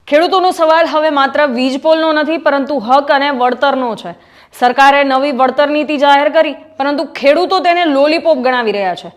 ખેડૂતોનો સવાલ હવે માત્ર વીજ પોલનો નથી પરંતુ હક અને વળતરનો છે। સરકારે નવી વળતર નીતિ જાહેર કરી પરંતુ ખેડૂતો તેને લોલીપોપ ગણાવી રહ્યા છે।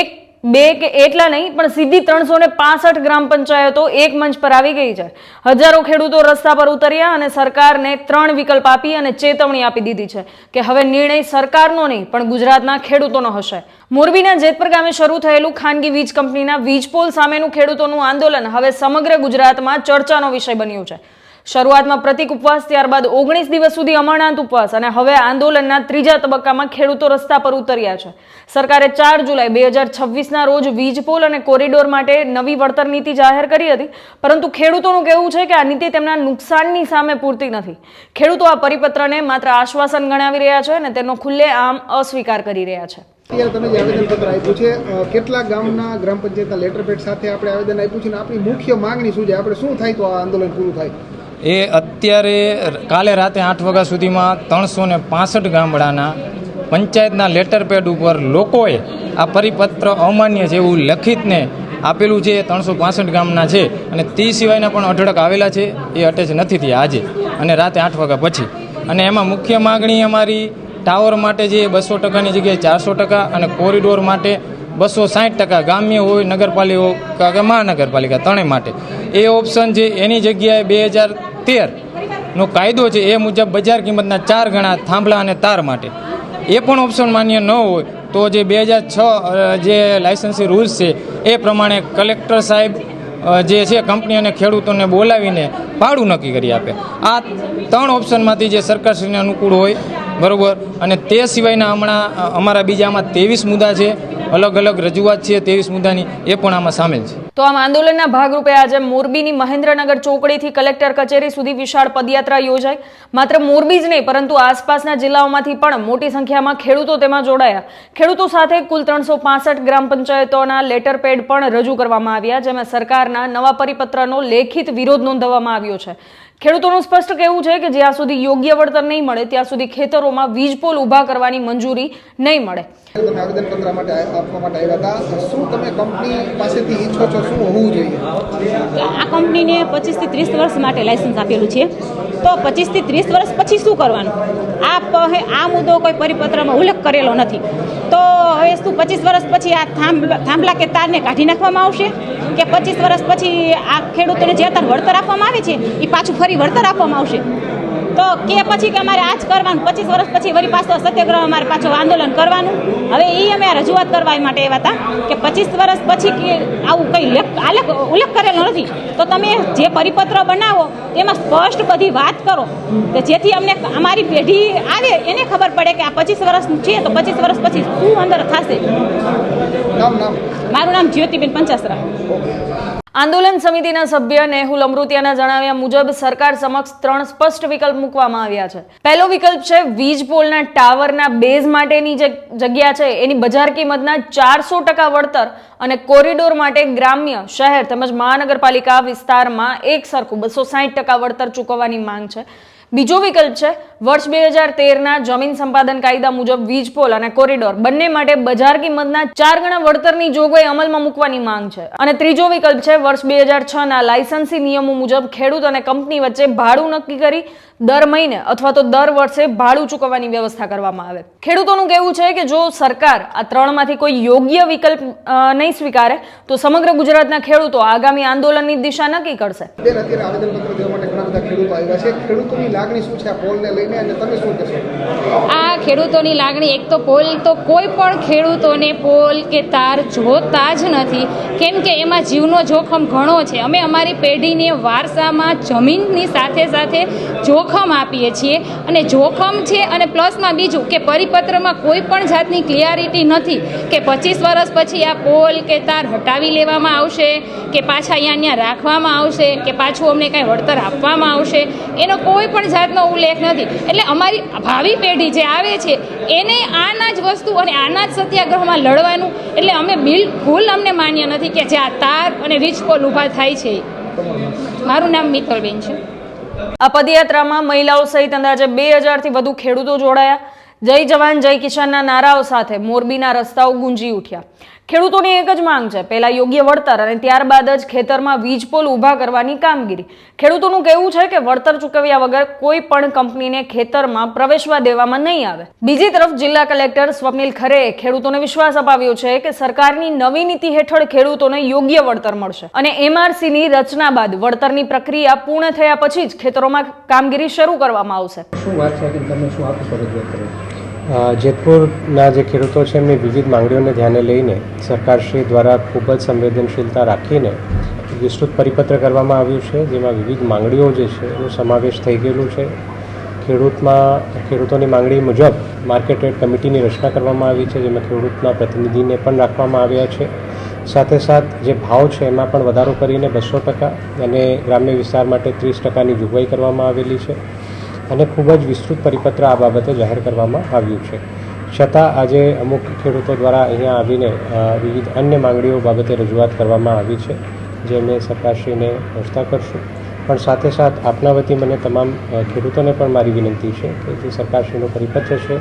એક બે કે એટલા નહીં પણ સીધી 365 ગ્રામ પંચાયતો એક મંચ પર આવી ગઈ છે। હજારો ખેડૂતો રસ્તા પર ઉતર્યા અને સરકારને 3 વિકલ્પ આપી અને ચેતવણી આપી દીધી છે કે હવે નિર્ણય સરકારનો નહીં પણ ગુજરાતના ખેડૂતોનો હશે। મોરબીના જેતપર ગામે શરૂ થયેલું ખાનગી વીજ કંપનીના વીજ પોલ સામેનું ખેડૂતોનું આંદોલન હવે સમગ્ર ગુજરાતમાં ચર્ચાનો વિષય બન્યું છે। શરૂઆતમાં પ્રતિક ઉપવાસ, ત્યારબાદ 19 દિવસ સુધી અમરનાથ ઉપવાસ અને હવે આંદોલનના ત્રીજા તબક્કામાં ખેડૂતો રસ્તા પર ઉતર્યા છે। સરકારે 4 જુલાઈ 2026ના રોજ વીજ પોલ અને કોરિડોર માટે નવી વળતર નીતિ જાહેર કરી હતી, પરંતુ ખેડૂતોનું કહેવું છે કે આ નીતિ તેમના નુકસાનની સામે પૂરતી નથી। ખેડૂતો આ પરિપત્રને માત્ર આશ્વાસન ગણાવી રહ્યા છે અને તેનો ખુલ્લેઆમ અસ્વીકાર કરી રહ્યા છે। તમે જે આવેદનપત્ર આપ્યું છે, કેટલા ગામના ગ્રામ પંચાયતના લેટર પેડ સાથે આપણે આવેદન આપ્યું છે અને આપણી મુખ્ય માંગણી શું છે? આપણે શું થાય તો આ આંદોલન પૂરું થાય? એ અત્યારે કાલે રાતે 8 વાગ્યા સુધીમાં 365 ગામડાના પંચાયતના લેટર પેડ ઉપર લોકોએ આ પરિપત્ર અમાન્ય છે એવું લખિતને આપેલું છે। 365 ગામના છે અને તે સિવાયના પણ અઢળક આવેલા છે, એ અટેચ નથી થયા આજે અને રાતે 8 વાગ્યા પછી। અને એમાં મુખ્ય માગણી અમારી ટાવર માટે જે 200%ની જગ્યાએ 400% અને કોરિડોર માટે 260%, ગ્રામ્ય હોય, નગરપાલિકા કે મહાનગરપાલિકા ત્રણેય માટે એ ઓપ્શન છે। એની જગ્યાએ 2013નો કાયદો છે એ મુજબ બજાર કિંમતના 4 ગણા થાંભલા અને તાર માટે એ પણ ઓપ્શન માન્ય ન હોય તો જે 2006 જે લાયસન્સી રૂલ્સ છે એ પ્રમાણે કલેક્ટર સાહેબ જે છે કંપની અને ખેડૂતોને બોલાવીને ભાડું નક્કી કરી આપે। આ 3 ઓપ્શનમાંથી જે સરકારશ્રીને અનુકૂળ હોય બરોબર। અને તે સિવાયના હમણાં અમારા બીજામાં 23 મુદ્દા છે, અલગ અલગ રજૂઆત છે 23 મુદ્દાની, એ પણ આમાં સામેલ છે। તો આમ આંદોલનના ભાગરૂપે આજે મોરબીની મહેન્દ્રનગર ચોકડીથી કલેક્ટર કચેરી સુધી વિશાળ પદયાત્રા યોજાઈ। માત્ર મોરબી જ નહીં પરંતુ આસપાસના જિલ્લાઓમાંથી પણ મોટી સંખ્યામાં ખેડૂતો તેમાં જોડાયા। ખેડૂતો સાથે કુલ 365 ગ્રામ પંચાયતોના લેટર પેડ પણ રજૂ કરવામાં આવ્યા, જેમાં સરકારના નવા પરિપત્રનો લેખિત વિરોધ નોંધવામાં આવ્યો છે। ખેડૂતોનું સ્પષ્ટ કહેવું છે કે જ્યાં સુધી યોગ્ય વળતર નહીં મળે ત્યાં સુધી ખેતરોમાં વીજ પોલ ઊભા કરવાની મંજૂરી નહીં મળે। તમે આવેદનપત્ર માટે આપવા માટે આવ્યા હતા, શું તમે કંપની પાસેથી ઈચ્છો છો, શું હોવું જોઈએ? આ કંપનીને 25 થી 30 વર્ષ માટે લાયસન્સ આપેલું છે, તો 25 થી 30 વર્ષ પછી શું કરવાનું? આ મુદ્દો કોઈ પરિપત્રમાં ઉલ્લેખ કરેલો નથી, તો હવે શું 25 વર્ષ પછી આ થાંભલા કે તારને કાઢી નાખવામાં આવશે કે 25 વર્ષ પછી આ ખેડૂતોને જે અત્યારે વળતર આપવામાં આવે છે એ પાછું ફરી વળતર આપવામાં આવશે? તો કે પછી કે અમારે આ જ કરવાનું, 25 વર્ષ પછી વળી પાછો સત્યાગ્રહ અમારે પાછું આંદોલન કરવાનું? હવે એ અમે રજૂઆત કરવા માટે આવ્યા હતા કે 25 વર્ષ પછી કે આવું કંઈ ઉલ્લેખ કરેલો નથી, તો તમે જે પરિપત્ર બનાવો એમાં સ્પષ્ટ બધી વાત કરો કે જેથી અમને અમારી પેઢી આવે એને ખબર પડે કે આ 25 વર્ષનું છે તો 25 વર્ષ પછી શું અંદર થશે। મારું નામ જ્યોતિબેન પંચાસરા। આંદોલન સમિતિના સભ્ય નેહુલ અમૃતિયાના જણાવ્યા મુજબ સરકાર સમક્ષ 3 સ્પષ્ટ વિકલ્પ મૂકવામાં આવ્યા છે। પહેલો વિકલ્પ છે વીજ પોલના ટાવરના બેઝ માટેની જે જગ્યા છે એની બજાર કિંમતના 400% વળતર અને કોરિડોર માટે ગ્રામ્ય, શહેર તેમજ મહાનગરપાલિકા વિસ્તારમાં એક સરખું 260% વળતર ચૂકવવાની માંગ છે। બીજો વિકલ્પ છે વર્ષ 2013ના જમીન સંપાદન કાયદા મુજબ વીજ પોલ અને કોરિડોર બંને માટે બજાર કિંમતના 4 ગણા વળતરની જોગવાઈ અમલમાં મૂકવાની માંગ છે। અને ત્રીજો વિકલ્પ છે વર્ષ 2006ના લાયસન્સી નિયમો મુજબ ખેડૂત અને કંપની વચ્ચે ભાડું નક્કી કરી દર મહિને અથવા તો દર વર્ષે ભાડું ચૂકવવાની વ્યવસ્થા કરવામાં આવે। ખેડૂતોનું કહેવું છે કે જો સરકાર આ 3માંથી કોઈ યોગ્ય વિકલ્પ નહીં સ્વીકારે તો સમગ્ર ગુજરાતના ખેડૂતો આગામી આંદોલનની દિશા નક્કી કરશે। અત્યારે આવેદનપત્ર દેવા માટે ઘણા બધા ખેડૂતો આવ્યા છે, ખેડૂતોની લાગણી શું છે આ પોલને લઈને અને તમે શું કહેશો? આ ખેડૂતોની લાગણી, એક તો પોલ તો કોઈ પણ ખેડૂતોને પોલ કે તાર જોતા જ નથી, કેમ કે એમાં જીવનો જોખમ ઘણો છે। અમે અમારી પેઢીને વારસામાં જમીનની સાથે સાથે જોખમ આપીએ છીએ અને જોખમ છે, અને પ્લસમાં બીજું કે પરિપત્રમાં કોઈ પણ જાતની ક્લિયરિટી નથી કે 25 વર્ષ પછી આ પોલ કે તાર હટાવી લેવામાં આવશે કે પાછા અહીંયા રાખવામાં આવશે કે પાછું અમને કાંઈ વળતર આપવામાં આવશે, એનો કોઈ પણ જાતનો ઉલ્લેખ નથી। એટલે અમારી ભાવિ પેઢી જે આવે છે એને આના જ વસ્તુ અને આના જ સત્યાગ્રહમાં લડવાનું, એટલે અમે બિલકુલ અમને માન્ય નથી કે જે આ તાર અને વીજ પોલ ઊભા થાય છે। મારું નામ મિત્તલબેન છે। આ પદયાત્રામાં મહિલાઓ સહિત અંદાજે 2000થી વધુ ખેડૂતો જોડાયા। જય જવાન જય કિસાનના નારાઓ સાથે મોરબીના રસ્તાઓ ગુંજી ઉઠ્યા। ખેડૂતોની એક જ માંગ છે, પહેલા યોગ્ય વળતર અને ત્યારબાદ જ ખેતરમાં વીજ પોલ ઊભા કરવાની કામગીરી. ખેડૂતોનું કહેવું છે કે વળતર ચૂકવ્યા વગર કોઈ પણ કંપનીને ખેતરમાં પ્રવેશવા દેવામાં નહીં આવે. બીજી તરફ જિલ્લા કલેક્ટર સ્વપ્નિલ ખરેએ ખેડૂતોને વિશ્વાસ અપાવ્યો છે કે સરકારની નવી નીતિ હેઠળ ખેડૂતોને યોગ્ય વળતર મળશે અને MRCની રચના બાદ વળતરની પ્રક્રિયા પૂર્ણ થયા પછી જ ખેતરોમાં કામગીરી શરૂ કરવામાં આવશે. શું વાત છે કે તમે શું આપશો રજૂઆત કરો? જેતપુરના જે ખેડૂતો છે એમની વિવિધ માંગણીઓને ધ્યાને લઈને સરકારશ્રી દ્વારા ખૂબ જ સંવેદનશીલતા રાખીને વિસ્તૃત પરિપત્ર કરવામાં આવ્યું છે, જેમાં વિવિધ માંગણીઓ જે છે એનો સમાવેશ થઈ ગયેલું છે. ખેડૂતોની માંગણી મુજબ માર્કેટ રેટ કમિટીની રચના કરવામાં આવી છે, જેમાં ખેડૂતના પ્રતિનિધિને પણ રાખવામાં આવ્યા છે. સાથે જે ભાવ છે એમાં પણ વધારો કરીને 200% અને ગ્રામ્ય વિસ્તાર માટે 30%ની જોગવાઈ કરવામાં આવેલી છે અને ખૂબ જ વિસ્તૃત પરિપત્ર આ બાબતે જાહેર કરવામાં આવ્યું છે. છતાં આજે અમુક ખેડૂતો દ્વારા અહીંયા આવીને વિવિધ અન્ય માંગણીઓ બાબતે રજૂઆત કરવામાં આવી છે, જે અમે સરકારશ્રીને પહોંચતા કરશું. પણ સાથે આપના વતી મને તમામ ખેડૂતોને પણ મારી વિનંતી છે કે જે સરકારશ્રીનો પરિપત્ર છે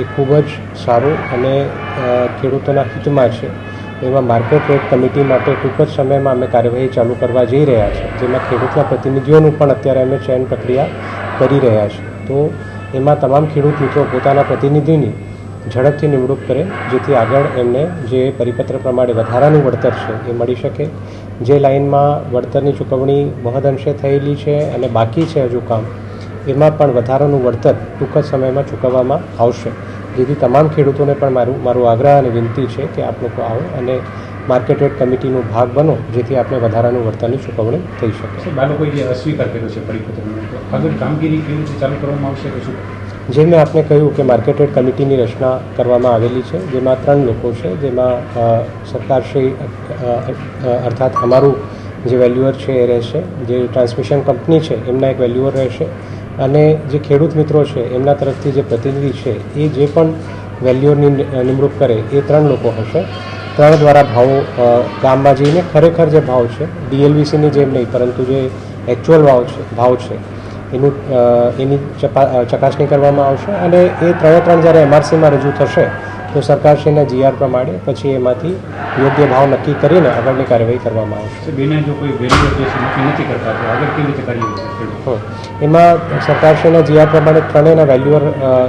એ ખૂબ જ સારું અને ખેડૂતોના હિતમાં છે. એમાં માર્કેટ રેટ કમિટી માટે ટૂંક જ સમયમાં અમે કાર્યવાહી ચાલુ કરવા જઈ રહ્યા છે, જેમાં ખેડૂતના પ્રતિનિધિઓનું પણ અત્યારે અમે ચયન પ્રક્રિયા કરી રહ્યા છે. તો એમાં તમામ ખેડૂત મિત્રો પોતાના પ્રતિનિધિની ઝડપથી નિમણૂક કરે, જેથી આગળ એમને જે પરિપત્ર પ્રમાણે વધારાનું વળતર છે એ મળી શકે. જે લાઇનમાં વળતરની ચૂકવણી મહદઅંશે થયેલી છે અને બાકી છે હજુ કામ, એમાં પણ વધારાનું વળતર ટૂંક જ સમયમાં ચૂકવવામાં આવશે. જેથી તમામ ખેડૂતોને પણ મારું આગ્રહ અને વિનંતી છે કે આપ લોકો આવો અને માર્કેટ રેટ કમિટીનો ભાગ બનો, જેથી આપણે વધારાનું વળતરની ચૂકવણી થઈ શકે. બાળકોએ જે અસ્વીકાર કર્યો છે પરિપત્રનો, આગળ કામગીરી કેવી રીતે ચાલુ કરવામાં આવશે કે શું? જે મેં આપને કહ્યું કે માર્કેટ રેટ કમિટીની રચના કરવામાં આવેલી છે, જેમાં 3 લોકો છે, જેમાં સરકારશ્રી અર્થાત અમારું જે વેલ્યુઅર છે એ રહેશે, જે ટ્રાન્સમિશન કંપની છે એમના એક વેલ્યુઅર રહેશે અને જે ખેડૂત મિત્રો છે એમના તરફથી જે પ્રતિનિધિ છે એ જે પણ વેલ્યુઅરની નિમણૂક કરે એ 3 લોકો હશે. 3 દ્વારા ભાવો ગામમાં જઈને ખરેખર જે ભાવ છે DLVCની જેમ નહીં, પરંતુ જે એકચ્યુઅલ ભાવ છે એની ચકાસણી કરવામાં આવશે અને એ 3 જ્યારે MRCમાં રજૂ થશે તો સરકારશ્રીના GR પ્રમાણે પછી એમાંથી યોગ્ય ભાવ નક્કી કરીને આગળની કાર્યવાહી કરવામાં આવશે. બેને જો કોઈ વેલ્યુ જે છે નક્કી નથી કરતા તો આગળ કેવી રીતે કરીએ? એમાં સરકારશ્રીના GR પ્રમાણે 3યના વેલ્યુઅર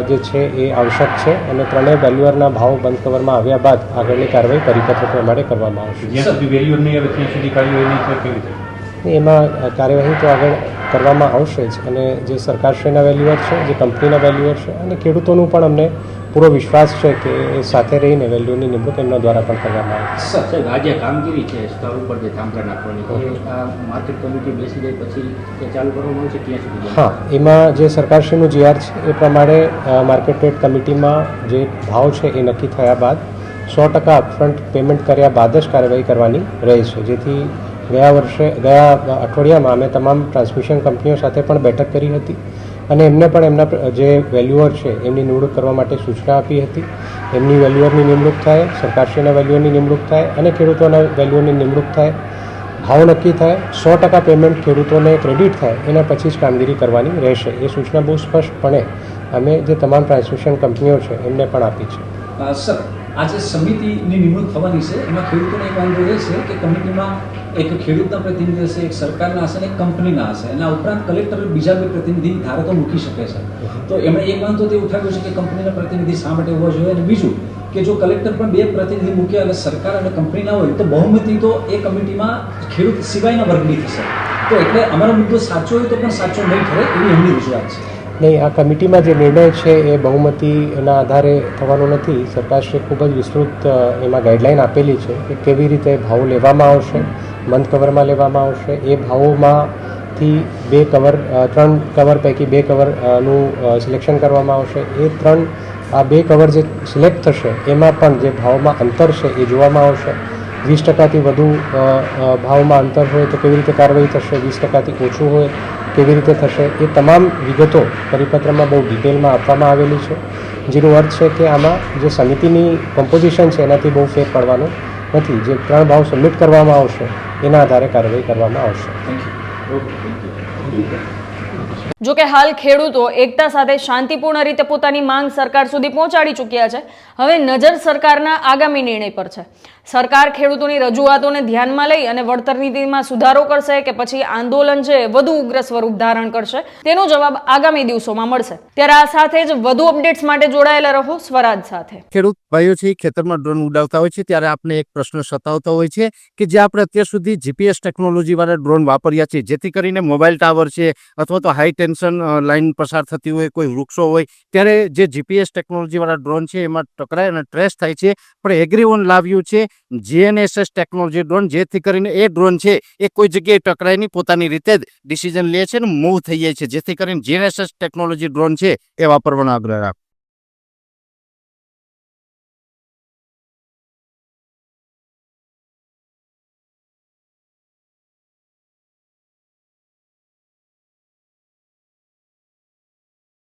જે છે એ આવશ્યક છે અને 3ય વેલ્યુઅરના ભાવ બંધ કરવામાં આવ્યા બાદ આગળની કાર્યવાહી પરિપત્ર પ્રમાણે કરવામાં આવશે. જ્યાં સુધી વેલ્યુઅર નહીં આવે ત્યાં સુધી કાર્યવાહી નહીં થાય કેવી રીતે? એમાં કાર્યવાહી તો આગળ કરવામાં આવશે જ અને જે સરકારશ્રીના વેલ્યુઅર છે, જે કંપનીના વેલ્યુઅર છે અને ખેડૂતોનું પણ અમને પૂરો વિશ્વાસ છે કે એ સાથે રહીને વેલ્યુની નિમણૂક એમના દ્વારા પણ કરવામાં આવશે. સાહેબ, આ જે કામગીરી છે સ્થળ ઉપર જે થાંભલા નાખવાની, આ માર્કેટ કમિટી બેસી જાય પછી તે ચાલુ કરવામાં આવશે ત્યાં સુધી? હા, એમાં જે સરકારશ્રીનું GR છે એ પ્રમાણે માર્કેટ રેટ કમિટીમાં જે ભાવ છે એ નક્કી થયા બાદ 100% અપફ્રન્ટ પેમેન્ટ કર્યા બાદ જ કાર્યવાહી કરવાની રહે છે. જેથી ગયા અઠવાડિયામાં અમે તમામ ટ્રાન્સમિશન કંપનીઓ સાથે પણ બેઠક કરી હતી અને એમને પણ એમના જે વેલ્યુઅર છે એમની નિમણૂક કરવા માટે સૂચના આપી હતી. એમની વેલ્યુઅરની નિમણૂક થાય, સરકારશ્રીના વેલ્યુઅરની નિમણૂક થાય અને ખેડૂતોના વેલ્યુઅરની નિમણૂક થાય, ભાવ નક્કી થાય, 100% પેમેન્ટ ખેડૂતોને ક્રેડિટ થાય, એના પછી જ કામગીરી કરવાની રહેશે. એ સૂચના બહુ સ્પષ્ટપણે અમે જે તમામ ટ્રાન્સમિશન કંપનીઓ છે એમને પણ આપી છે. સર, આ જે સમિતિની નિમણૂક થવાની છે એમાં ખેડૂતોને એક વાંધો એ છે કે કમિટીમાં એક ખેડૂતના પ્રતિનિધિ હશે, એક સરકારના હશે અને એક કંપનીના હશે. એના ઉપરાંત કલેક્ટર બીજા 2 પ્રતિનિધિ ધારે તો મૂકી શકે છે. તો એમણે એક વાંધો તે ઉઠાવ્યો છે કે કંપનીના પ્રતિનિધિ શા માટે હોવા જોઈએ, અને બીજું કે જો કલેક્ટર પણ 2 પ્રતિનિધિ મૂક્યા અને સરકાર અને કંપની ના હોય તો બહુમતી તો એ કમિટીમાં ખેડૂત સિવાયના વર્ગની થશે. તો એટલે અમારો મુદ્દો સાચો હોય તો પણ સાચો નહીં ઠરે એવી એમની રજૂઆત છે. નહીં, આ કમિટીમાં જે નિર્ણય છે એ બહુમતીના આધારે થવાનો નથી. સરકારશ્રીએ ખૂબ જ વિસ્તૃત એમાં ગાઈડલાઈન આપેલી છે કે કેવી રીતે ભાવ લેવામાં આવશે, મંથ કવરમાં લેવામાં આવશે. એ ભાવોમાંથી 3 કવર પૈકી 2 કવરનું સિલેક્શન કરવામાં આવશે. એ 2 કવર જે સિલેક્ટ થશે એમાં પણ જે ભાવમાં અંતર છે એ જોવામાં આવશે. 20%થી વધુ ભાવમાં અંતર હોય તો કેવી રીતે કાર્યવાહી થશે, 20%થી ઓછું હોય કેવી રીતે થશે, એ તમામ વિગતો પરિપત્રમાં બહુ ડિટેલમાં આપવામાં આવેલી છે. જેનો અર્થ છે કે આમાં જે સમિતિની કમ્પોઝિશન છે એનાથી બહુ ફેર પડવાનો નથી. જે 3 ભાવ સબમિટ કરવામાં આવશે એના આધારે કાર્યવાહી કરવામાં આવશે. જો કે હાલ ખેડૂતો એકતા સાથે શાંતિપૂર્ણ રીતે પોતાની માંગ સરકાર સુધી પહોંચાડી ચૂક્યા છે. હવે નજર સરકારના આગામી નિર્ણય પર છે. સરકાર ખેડૂતોની રજૂઆતોને ધ્યાનમાં લઈ અને વળતર નીતિમાં સુધારો કરશે કે પછી આંદોલન છે વધુ ઉગ્ર સ્વરૂપ ધારણ કરશે તેનો જવાબ આગામી દિવસોમાં મળશે. ત્યારે આ સાથે જ વધુ અપડેટ્સ માટે જોડાયેલા રહો સ્વરાજ સાથે. ખેડૂત ભાઈઓ છે ખેતરમાં ડ્રોન ઉડાવતા હોય છે ત્યારે આપણે એક પ્રશ્ન સતાવતો હોય છે કે જે આપણે અત્યાર સુધી જીપીએસ ટેકનોલોજી વાળા ડ્રોન વાપર્યા છે, જેથી કરીને મોબાઈલ ટાવર છે અથવા તો હાઈ ટેન્શન લાઈન પસાર થતી હોય, કોઈ વૃક્ષો હોય, ત્યારે જે જીપીએસ ટેકનોલોજી વાળા ડ્રોન છે એમાં ટકરાય અને ટ્રેસ થાય છે. પણ એગ્રીવન લાવ્યું છે GNSS ટેકનોલોજી ડ્રોન, જેથી કરીને એ ડ્રોન છે એ કોઈ જગ્યાએ ટકરાય નહીં, પોતાની રીતે જ ડિસિઝન લે છે ને મૂવ થઈ જાય છે, જેથી કરીને GNSS ટેકનોલોજી ડ્રોન છે એ વાપરવાનો આગ્રહ રાખો.